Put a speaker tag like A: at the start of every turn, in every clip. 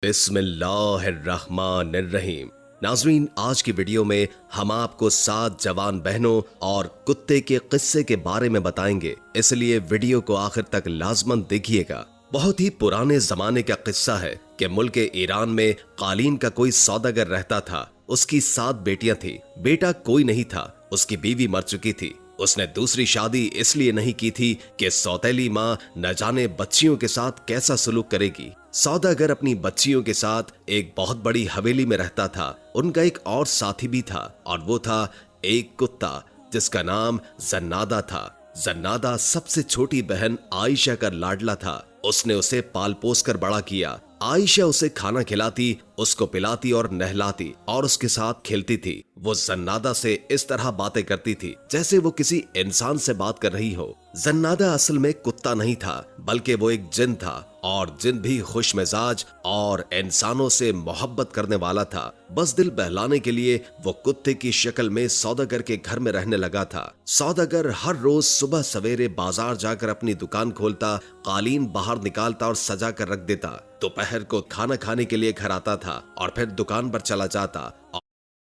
A: बिस्मिल्लाहिर्रहमानिर्रहीम। नाज़रीन, आज की वीडियो में हम आपको 7 जवान बहनों और कुत्ते के किस्से के बारे में बताएंगे, इसलिए वीडियो को आखिर तक लाजमन देखिएगा। बहुत ही पुराने जमाने का किस्सा है कि मुल्क ईरान में कालीन का कोई सौदागर रहता था। उसकी 7 बेटियां थी। बेटा कोई नहीं था, उसकी बीवी मर चुकी थी। उसने दूसरी शादी इसलिए नहीं की थी कि सौतेली माँ न जाने बच्चियों के साथ कैसा सलूक करेगी। सौदागर अपनी बच्चियों के साथ एक बहुत बड़ी हवेली में रहता था। उनका एक और साथी भी था और वो था एक कुत्ता जिसका नाम जन्नादा था। जन्नादा सबसे छोटी बहन आयशा का लाडला था। उसने उसे पाल पोस कर बड़ा किया। आयशा उसे खाना खिलाती, उसको पिलाती और नहलाती और उसके साथ खेलती थी। वो जन्नादा से इस तरह बातें करती थी जैसे वो किसी इंसान से बात कर रही हो। जन्नादा असल में कुत्ता नहीं था, बल्कि वो एक जिन था, और जिन भी खुश मिजाज और इंसानों से मोहब्बत करने वाला था। बस दिल बहलाने के लिए वो कुत्ते की शक्ल में सौदागर के घर में रहने लगा था। सौदागर हर रोज सुबह सवेरे बाजार जाकर अपनी दुकान खोलता, कालीन बाहर निकालता और सजा कर रख देता। दोपहर को खाना खाने के लिए घर आता था और फिर दुकान पर चला जाता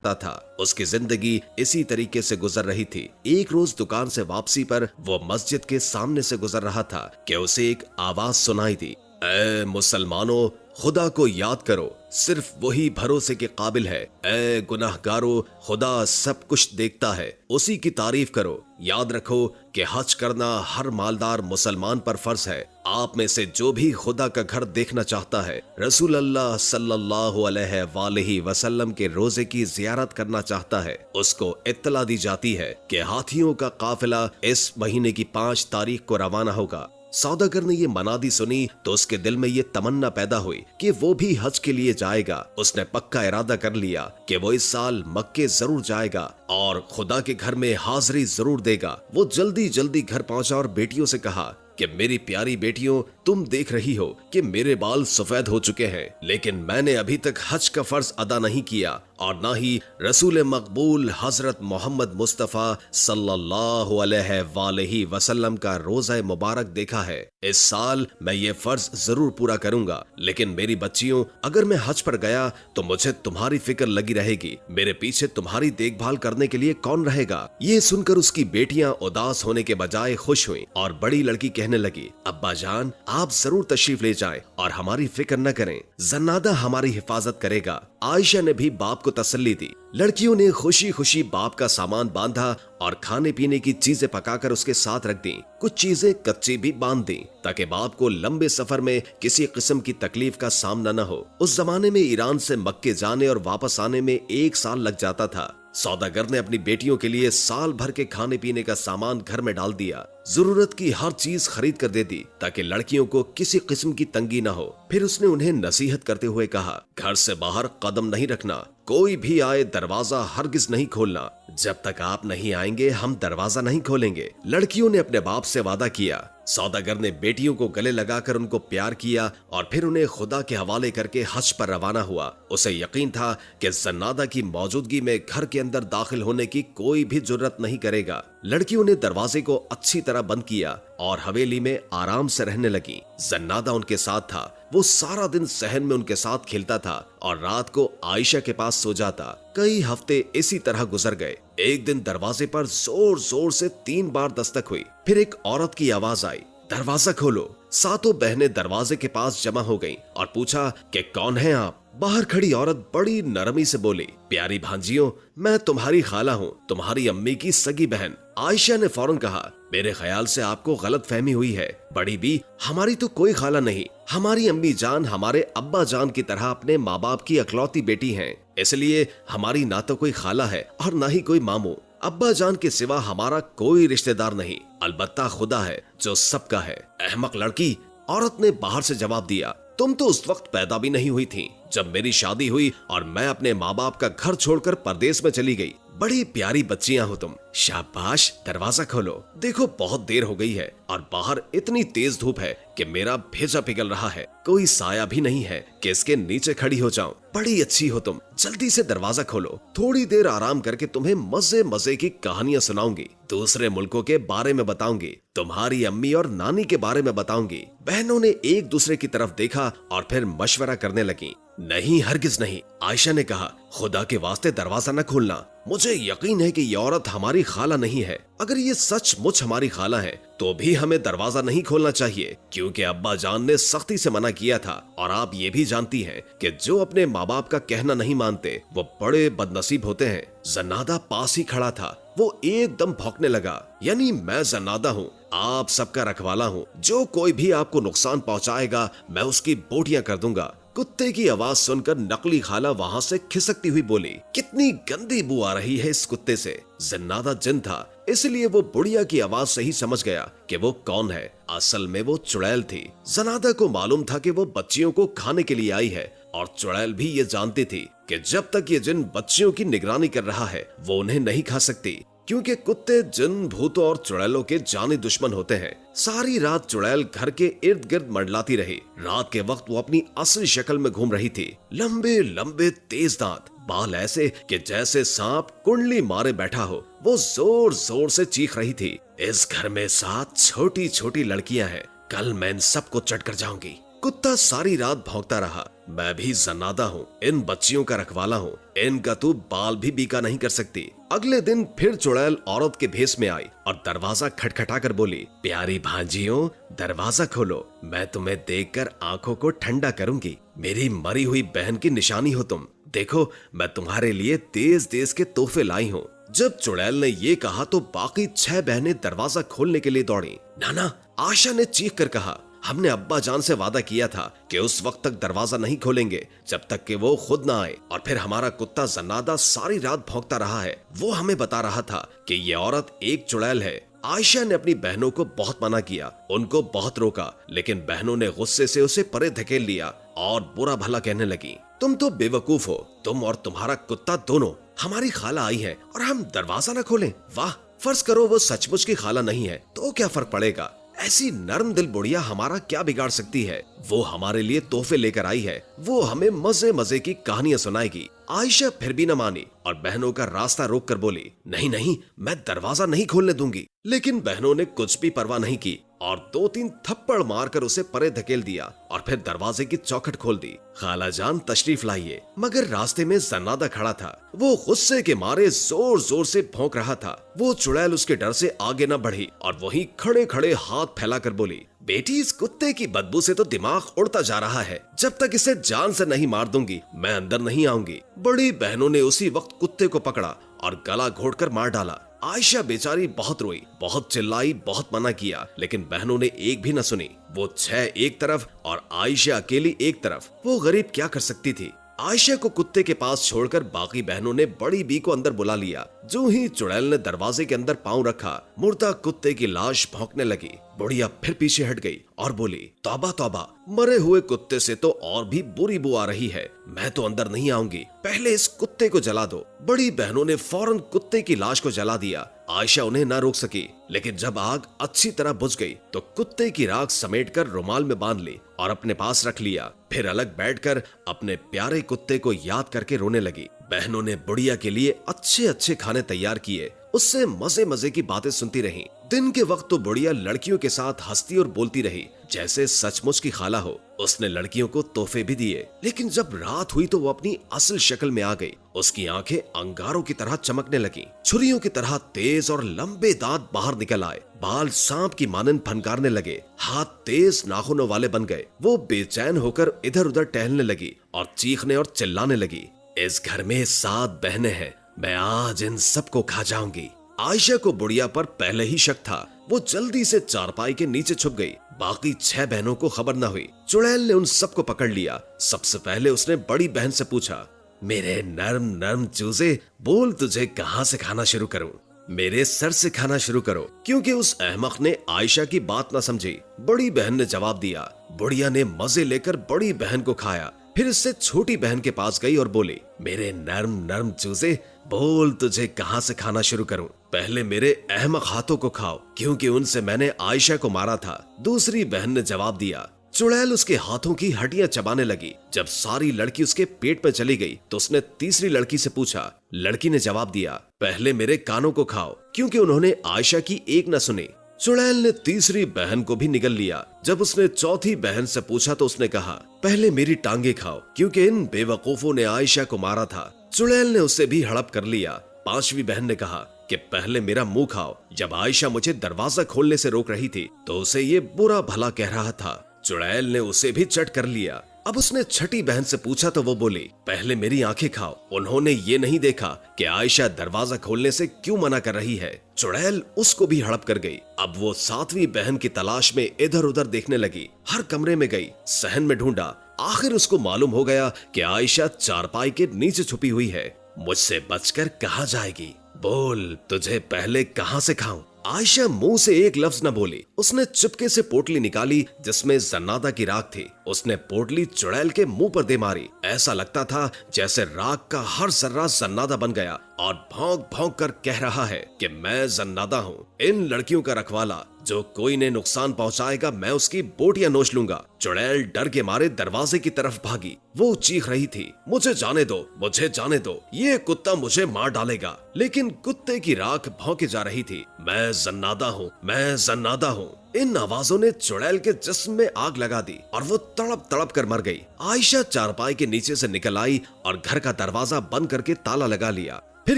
A: था। उसकी जिंदगी इसी तरीके से गुजर रही थी। एक रोज दुकान से वापसी पर वो मस्जिद के सामने से गुजर रहा था कि उसे एक आवाज सुनाई दी। ए मुसलमानों, खुदा को याद करो, सिर्फ वही भरोसे के काबिल है। ए गुनाहगारों, खुदा सब कुछ देखता है, उसी की तारीफ करो। याद रखो कि हज करना हर मालदार मुसलमान पर फर्ज है। आप में से जो भी खुदा का घर देखना चाहता है, रसूल अल्लाह सल्लल्लाहु अलैहि वसल्लम के रोजे की जियारत करना चाहता है, उसको इत्तला दी जाती है कि हाथियों का काफिला इस महीने की 5 तारीख को रवाना होगा। सौदागर ने ये मनादी सुनी तो उसके दिल में ये तमन्ना पैदा हुई कि वो भी हज के लिए जाएगा। उसने पक्का इरादा कर लिया कि वो इस साल मक्के जरूर जाएगा और खुदा के घर में हाजिरी जरूर देगा। वो जल्दी जल्दी घर पहुंचा और बेटियों से कहा कि मेरी प्यारी बेटियों, तुम देख रही हो कि मेरे बाल सफेद हो चुके हैं, लेकिन मैंने अभी तक हज का फर्ज अदा नहीं किया और ना ही रसूल मकबूल हजरत मोहम्मद मुस्तफ़ा सल्लल्लाहु अलैहि वसल्लम का रोज़ा मुबारक देखा है। इस साल मैं ये फर्ज जरूर पूरा करूंगा, लेकिन मेरी बच्चियों, अगर मैं हज पर गया तो मुझे तुम्हारी फिक्र लगी रहेगी। मेरे पीछे तुम्हारी देखभाल करने के लिए कौन रहेगा? ये सुनकर उसकी बेटियां उदास होने के बजाय खुश हुईं और बड़ी लड़की कहने लगी, अब्बा जान, आप जरूर तशरीफ ले जाएं और हमारी फिक्र न करें, जन्नादा हमारी हिफाजत करेगा। आयशा ने भी बाप को तसल्ली दी। लड़कियों ने खुशी खुशी बाप का सामान बांधा और खाने पीने की चीजें पकाकर उसके साथ रख दी। कुछ चीजें कच्ची भी बांध दी ताकि बाप को लंबे सफर में किसी किस्म की तकलीफ का सामना न हो। उस जमाने में ईरान से मक्के जाने और वापस आने में 1 साल लग जाता था। सौदागर ने अपनी बेटियों के लिए साल भर के खाने पीने का सामान घर में डाल दिया। जरूरत की हर चीज खरीद कर दे दी ताकि लड़कियों को किसी किस्म की तंगी न हो। फिर उसने उन्हें नसीहत करते हुए कहा, घर से बाहर कदम नहीं रखना, कोई भी आए दरवाजा हरगिज नहीं खोलना। जब तक आप नहीं आएंगे हम दरवाजा नहीं खोलेंगे। लड़कियों ने अपने बाप से वादा किया। सौदागर ने बेटियों को गले लगाकर उनको प्यार किया और फिर उन्हें खुदा के हवाले करके हज पर रवाना हुआ। उसे यकीन था कि जन्नादा की मौजूदगी में घर के अंदर दाखिल होने की कोई भी जुर्रत नहीं करेगा। लड़कियों ने दरवाजे को अच्छी तरह बंद किया और हवेली में आराम से रहने लगी। जन्नादा उनके साथ था। वो सारा दिन सहन में उनके साथ खेलता था और रात को आयशा के पास सो जाता। कई हफ्ते इसी तरह गुजर गए। एक दिन दरवाजे पर जोर जोर से 3 बार दस्तक हुई। फिर एक औरत की आवाज आई, दरवाजा खोलो। सातों बहनें दरवाजे के पास जमा हो गईं और पूछा कि कौन है आप? बाहर खड़ी औरत बड़ी नरमी से बोली, प्यारी भांजियों, मैं तुम्हारी खाला हूँ, तुम्हारी अम्मी की सगी बहन। आयशा ने फौरन कहा, मेरे ख्याल से आपको गलत फहमी हुई है। बड़ी बी, हमारी तो कोई खाला नहीं। हमारी अम्मी जान हमारे अब्बा जान की तरह अपने माँ बाप की अकलौती बेटी हैं, इसलिए हमारी ना तो कोई खाला है और ना ही कोई मामू। अब्बा जान के सिवा हमारा कोई रिश्तेदार नहीं, अलबत्ता खुदा है जो सबका है। अहमक लड़की, औरत ने बाहर से जवाब दिया, तुम तो उस वक्त पैदा भी नहीं हुई थी जब मेरी शादी हुई और मैं अपने माँ बाप का घर छोड़कर परदेश में चली गई। बड़ी प्यारी बच्चियां हो तुम। शाबाश, दरवाजा खोलो। देखो बहुत देर हो गई है और बाहर इतनी तेज धूप है कि मेरा भेजा पिघल रहा है। कोई साया भी नहीं है कि इसके नीचे खड़ी हो जाऊं। बड़ी अच्छी हो तुम, जल्दी से दरवाजा खोलो। थोड़ी देर आराम करके तुम्हें मजे मजे की कहानियां सुनाऊंगी, दूसरे मुल्कों के बारे में बताऊंगी, तुम्हारी अम्मी और नानी के बारे में बताऊंगी। बहनों ने एक दूसरे की तरफ देखा और फिर मशवरा करने लगी। नहीं, हरगिज नहीं। आयशा ने कहा, खुदा के वास्ते दरवाजा न खोलना। मुझे यकीन है कि ये औरत हमारी खाला नहीं है। अगर ये सचमुच हमारी खाला है तो भी हमें दरवाजा नहीं खोलना चाहिए, क्योंकि अब्बा जान ने सख्ती से मना किया था। और आप ये भी जानती हैं कि जो अपने माँ बाप का कहना नहीं मानते वो बड़े बदनसीब होते हैं। जन्नादा पास ही खड़ा था। वो एकदम भौंकने लगा, यानी मैं जन्नादा हूँ, आप सबका रखवाला हूँ। जो कोई भी आपको नुकसान पहुँचाएगा मैं उसकी बोटियां कर दूंगा। कुत्ते की आवाज सुनकर नकली खाला वहाँ से खिसकती हुई बोली, कितनी गंदी बू आ रही है इस कुत्ते से। जन्नादा जिन था, इसलिए वो बुढ़िया की आवाज से ही समझ गया कि वो कौन है। असल में वो चुड़ैल थी। जन्नादा को मालूम था कि वो बच्चियों को खाने के लिए आई है, और चुड़ैल भी ये जानती थी कि जब तक ये जिन बच्चियों की निगरानी कर रहा है वो उन्हें नहीं खा सकती, क्योंकि कुत्ते जिन भूतों और चुड़ैलों के जानी दुश्मन होते हैं। सारी रात चुड़ैल घर के इर्द गिर्द मंडलाती रही। रात के वक्त वो अपनी असली शक्ल में घूम रही थी। लंबे लंबे तेज दांत, बाल ऐसे कि जैसे सांप कुंडली मारे बैठा हो। वो जोर जोर से चीख रही थी, इस घर में 7 छोटी छोटी लड़कियां हैं, कल मैं इन सबको चट कर जाऊंगी। कुत्ता सारी रात भौंकता रहा। मैं भी जन्नादा हूँ, इन बच्चियों का रखवाला हूँ, इनका तू बाल भी बीका नहीं कर सकती। अगले दिन फिर चुड़ैल औरत के भेष में आई और दरवाजा खटखटा कर बोली, प्यारी भांजियों दरवाजा खोलो, मैं तुम्हें देखकर आंखों को ठंडा करूंगी। मेरी मरी हुई बहन की निशानी हो तुम। देखो मैं तुम्हारे लिए देश देश के तोहफे लाई हूँ। जब चुड़ैल ने ये कहा तो बाकी 6 बहनें दरवाजा खोलने के लिए दौड़ी। नाना, आयशा ने चीख कर कहा, हमने अब्बा जान से वादा किया था कि उस वक्त तक दरवाजा नहीं खोलेंगे जब तक कि वो खुद ना आए। और फिर हमारा कुत्ता जन्नादा सारी रात भौंकता रहा है। वो हमें बता रहा था कि ये औरत एक चुड़ैल है। आयशा ने अपनी बहनों को बहुत मना किया, उनको बहुत रोका, लेकिन बहनों ने गुस्से से उसे परे धकेल लिया और बुरा भला कहने लगी, तुम तो बेवकूफ हो, तुम और तुम्हारा कुत्ता दोनों। हमारी खाला आई है और हम दरवाजा न खोलें? वाह, फर्ज करो वो सचमुच की खाला नहीं है तो क्या फर्क पड़ेगा? ऐसी नर्म दिल बुढ़िया हमारा क्या बिगाड़ सकती है? वो हमारे लिए तोहफे लेकर आई है, वो हमें मजे मजे की कहानियां सुनाएगी। आयशा फिर भी न मानी और बहनों का रास्ता रोक कर बोली, नहीं नहीं, मैं दरवाजा नहीं खोलने दूंगी। लेकिन बहनों ने कुछ भी परवाह नहीं की और 2-3 थप्पड़ मारकर उसे परे धकेल दिया और फिर दरवाजे की चौखट खोल दी। खाला जान तशरीफ लाइए। मगर रास्ते में जन्नादा खड़ा था। वो गुस्से के मारे जोर जोर से भौंक रहा था। वो चुड़ैल उसके डर से आगे न बढ़ी और वहीं खड़े खड़े हाथ फैलाकर बोली, बेटी इस कुत्ते की बदबू से तो दिमाग उड़ता जा रहा है, जब तक इसे जान से नहीं मार दूंगी मैं अंदर नहीं आऊंगी। बड़ी बहनों ने उसी वक्त कुत्ते को पकड़ा और गला घोटकर मार डाला। आयशा बेचारी बहुत रोई, बहुत चिल्लाई, बहुत मना किया, लेकिन बहनों ने एक भी न सुनी। वो 6 एक तरफ और आयशा अकेली एक तरफ। वो गरीब क्या कर सकती थी? आयशा को कुत्ते के पास छोड़कर बाकी बहनों ने बड़ी बी को अंदर बुला लिया। जो ही चुड़ैल ने दरवाजे के अंदर पांव रखा, मुर्दा कुत्ते की लाश भौंकने लगी। बुढ़िया फिर पीछे हट गई और बोली, तौबा तौबा, मरे हुए कुत्ते से तो और भी बुरी बू आ रही है। मैं तो अंदर नहीं आऊंगी, पहले इस कुत्ते को जला दो। बड़ी बहनों ने फौरन कुत्ते की लाश को जला दिया। आयशा उन्हें ना रोक सकी, लेकिन जब आग अच्छी तरह बुझ गई तो कुत्ते की राख समेटकर रुमाल में बांध ली और अपने पास रख लिया। फिर अलग बैठकर अपने प्यारे कुत्ते को याद करके रोने लगी। बहनों ने बुढ़िया के लिए अच्छे अच्छे खाने तैयार किए, उससे मजे मजे की बातें सुनती रही। दिन के वक्त तो बुढ़िया लड़कियों के साथ हंसती और बोलती रही जैसे सचमुच की खाला हो। उसने लड़कियों को तोहफे भी दिए, लेकिन जब रात हुई तो वो अपनी असल शक्ल में आ गई। उसकी आंखें अंगारों की तरह चमकने लगी, छुरियों की तरह तेज और लंबे दांत बाहर निकल आए, बाल सांप की मानन फनकारने लगे, हाथ तेज नाखूनों वाले बन गए। वो बेचैन होकर इधर उधर टहलने लगी और चीखने और चिल्लाने लगी, इस घर में 7 बहनें हैं, मैं आज इन सबको खा जाऊंगी। आयशा को बुढ़िया पर पहले ही शक था। वो जल्दी से चारपाई के नीचे छुप गई। बाकी 6 बहनों को खबर न हुई। चुड़ैल ने उन सबको पकड़ लिया। सबसे पहले उसने बड़ी बहन से पूछा, मेरे नर्म नर्म चूजे, बोल तुझे कहाँ से खाना शुरू करूं? मेरे सर से खाना शुरू करो, क्योंकि उस अहमक ने आयशा की बात न समझी। बड़ी बहन ने जवाब दिया। बुढ़िया ने मजे लेकर बड़ी बहन को खाया, फिर इससे छोटी बहन के पास गई और बोली, मेरे नर्म नर्म चूजे, बोल तुझे कहाँ से खाना शुरू करूं? पहले मेरे अहमक हाथों को खाओ, क्योंकि उनसे मैंने आयशा को मारा था। दूसरी बहन ने जवाब दिया। चुड़ैल उसके हाथों की हड्डियां चबाने लगी। जब सारी लड़की उसके पेट में चली गई तो उसने तीसरी लड़की से पूछा। लड़की ने जवाब दिया, पहले मेरे कानों को खाओ, क्योंकि उन्होंने आयशा की एक न सुनी। चुड़ैल ने तीसरी बहन को भी निगल लिया। जब उसने चौथी बहन से पूछा तो उसने कहा, पहले मेरी टांगे खाओ, क्योंकि इन बेवकूफों ने आयशा को मारा था। चुड़ैल ने उसे भी हड़प कर लिया। पांचवी बहन ने कहा कि पहले मेरा मुंह खाओ। जब आयशा मुझे दरवाजा खोलने से रोक रही थी तो उसे ये बुरा भला कह रहा था। चुड़ैल ने उसे भी चट कर लिया। अब उसने छठी बहन से पूछा तो वो बोली, पहले मेरी आंखें खाओ। उन्होंने ये नहीं देखा कि आयशा दरवाजा खोलने से क्यों मना कर रही है। चुड़ैल उसको भी हड़प कर गई। अब वो सातवीं बहन की तलाश में इधर उधर देखने लगी। हर कमरे में गई, सहन में ढूंढा। आखिर उसको मालूम हो गया कि आयशा चारपाई के नीचे छुपी हुई है। मुझसे बचकर कहाँ जाएगी? बोल, तुझे पहले कहाँ से खाऊं? आयशा मुंह से एक लफ्ज न बोली। उसने चुपके से पोटली निकाली जिसमें जन्नादा की राख थी। उसने पोटली चुड़ैल के मुंह पर दे मारी। ऐसा लगता था जैसे राख का हर जर्रा जन्नादा बन गया और भौंक भौंक कर कह रहा है कि मैं जन्नादा हूँ, इन लड़कियों का रखवाला। जो कोई ने नुकसान पहुंचाएगा मैं उसकी बोटियां नोच लूंगा। चुड़ैल डर के मारे दरवाजे की तरफ भागी। वो चीख रही थी, मुझे जाने दो, मुझे जाने दो, ये कुत्ता मुझे मार डालेगा। लेकिन कुत्ते की राख भौंके जा रही थी, मैं जन्नादा हूँ, मैं जन्नादा हूँ। इन आवाजों ने चुड़ैल के जिस्म में आग लगा दी और वो तड़प तड़प कर मर गई। आयशा चारपाई के नीचे से निकल आई और घर का दरवाजा बंद करके ताला लगा लिया। फिर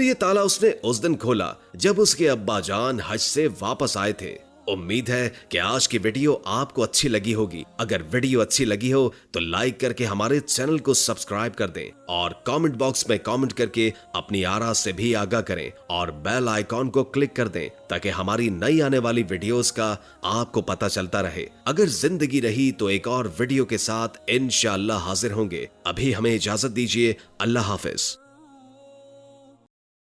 A: ये ताला उसने उस दिन खोला जब उसके अब्बा जान हज से वापस आए थे। उम्मीद है कि आज की वीडियो आपको अच्छी लगी होगी। अगर वीडियो अच्छी लगी हो तो लाइक करके हमारे चैनल को सब्सक्राइब कर दें और कमेंट बॉक्स में कमेंट करके अपनी आरा से भी आगाह करें और बेल आइकॉन को क्लिक कर दें ताकि हमारी नई आने वाली वीडियोस का आपको पता चलता रहे। अगर जिंदगी रही तो एक और वीडियो के साथ इंशाअल्लाह हाजिर होंगे। अभी हमें इजाजत दीजिए। अल्लाह हाफिज।